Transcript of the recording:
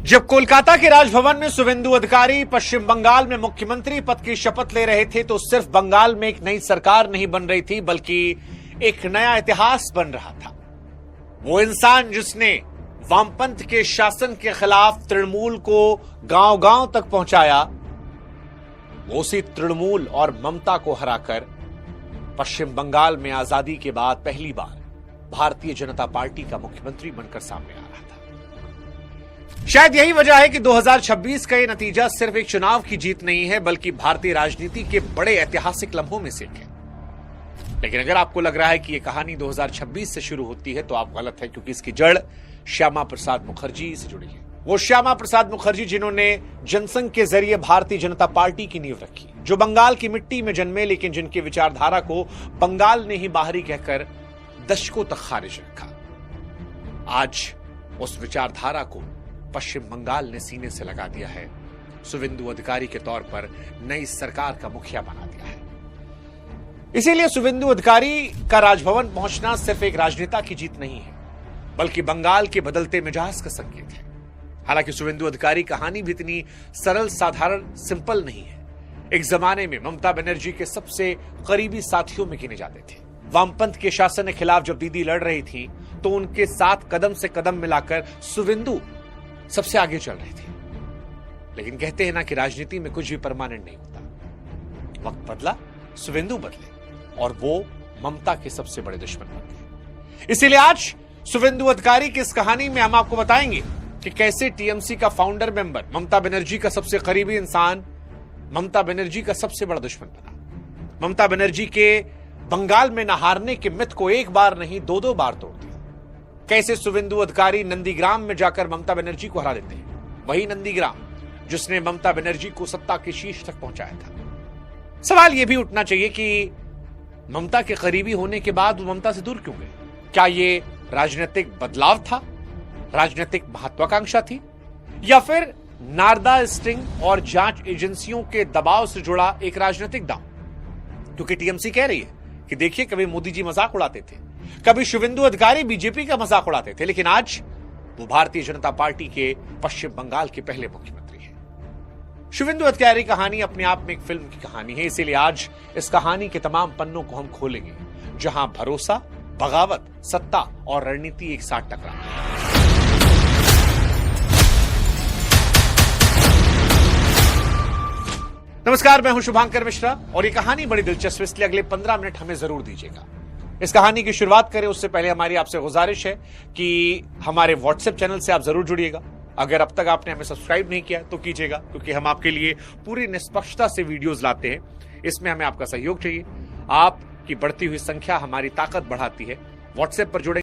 जब कोलकाता के राजभवन में शुभेंदु अधिकारी पश्चिम बंगाल में मुख्यमंत्री पद की शपथ ले रहे थे तो सिर्फ बंगाल में एक नई सरकार नहीं बन रही थी बल्कि एक नया इतिहास बन रहा था। वो इंसान जिसने वामपंथ के शासन के खिलाफ तृणमूल को गांव-गांव तक पहुंचाया, वो उसी तृणमूल और ममता को हराकर पश्चिम बंगाल में आजादी के बाद पहली बार भारतीय जनता पार्टी का मुख्यमंत्री बनकर सामने आ रहा था। शायद यही वजह है कि 2026 का यह नतीजा सिर्फ एक चुनाव की जीत नहीं है बल्कि भारतीय राजनीति के बड़े ऐतिहासिक लम्हों में से एक है। लेकिन अगर आपको लग रहा है कि यह कहानी 2026 से शुरू होती है तो आप गलत है, क्योंकि इसकी जड़ श्यामा प्रसाद मुखर्जी से जुड़ी है। वो श्यामा प्रसाद मुखर्जी जिन्होंने जनसंघ के जरिए भारतीय जनता पार्टी की नींव रखी, जो बंगाल की मिट्टी में जन्मे लेकिन जिनकी विचारधारा को बंगाल ने ही बाहरी कहकर दशकों तक खारिज रखा। आज उस विचारधारा को पश्चिम बंगाल ने सीने से लगा दिया है, शुभेंदु अधिकारी के तौर पर नई सरकार का मुखिया बना दिया है। इसीलिए शुभेंदु अधिकारी का राजभवन पहुंचना सिर्फ एक राजनेता की जीत नहीं है बल्कि बंगाल के बदलते मिजाज का संकेत है। हालांकि शुभेंदु अधिकारी कहानी भी इतनी सरल, साधारण, सिंपल नहीं है। एक जमाने में ममता बनर्जी के सबसे करीबी साथियों में गिने जाते थे। वामपंथ के शासन के खिलाफ जब दीदी लड़ रही थी तो उनके साथ कदम से कदम मिलाकर शुभेंदु सबसे आगे चल रहे थे। लेकिन कहते हैं ना कि राजनीति में कुछ भी परमानेंट नहीं होता। वक्त बदला, शुभेंदु बदले और वो ममता के सबसे बड़े दुश्मन बन गए। इसीलिए आज शुभेंदु अधिकारी की इस कहानी में हम आपको बताएंगे कि कैसे टीएमसी का फाउंडर मेंबर, ममता बनर्जी का सबसे करीबी इंसान, ममता बनर्जी का सबसे बड़ा दुश्मन बना। ममता बनर्जी के बंगाल में न हारने के मिथ को एक बार नहीं 2-2 बार तोड़ दिया। कैसे शुभेंदु अधिकारी नंदीग्राम में जाकर ममता बनर्जी को हरा देते हैं, वही नंदीग्राम जिसने ममता बनर्जी को सत्ता के शीर्ष तक पहुंचाया था। सवाल यह भी उठना चाहिए कि ममता के करीबी होने के बाद वो ममता से दूर क्यों गए? क्या ये राजनीतिक बदलाव था, राजनीतिक महत्वाकांक्षा थी, या फिर नारदा स्टिंग और जांच एजेंसियों के दबाव से जुड़ा एक राजनीतिक दांव? क्योंकि टीएमसी कह रही है कि देखिए, कभी मोदी जी मजाक उड़ाते थे, कभी शुभेंदु अधिकारी बीजेपी का मजाक उड़ाते थे, लेकिन आज वो भारतीय जनता पार्टी के पश्चिम बंगाल के पहले मुख्यमंत्री हैं। शुभेंदु अधिकारी कहानी अपने आप में एक फिल्म की कहानी है। इसीलिए आज इस कहानी के तमाम पन्नों को हम खोलेंगे जहां भरोसा, बगावत, सत्ता और रणनीति एक साथ टकराते हैं। नमस्कार, मैं हूं शुभांकर मिश्रा और ये कहानी बड़ी दिलचस्प, इसलिए अगले 15 मिनट हमें जरूर दीजिएगा। इस कहानी की शुरुआत करें उससे पहले हमारी आपसे गुजारिश है कि हमारे व्हाट्सएप चैनल से आप जरूर जुड़िएगा। अगर अब तक आपने हमें सब्सक्राइब नहीं किया तो कीजिएगा, क्योंकि हम आपके लिए पूरी निष्पक्षता से वीडियोस लाते हैं। इसमें हमें आपका सहयोग चाहिए। आपकी बढ़ती हुई संख्या हमारी ताकत बढ़ाती है। व्हाट्सएप पर जुड़े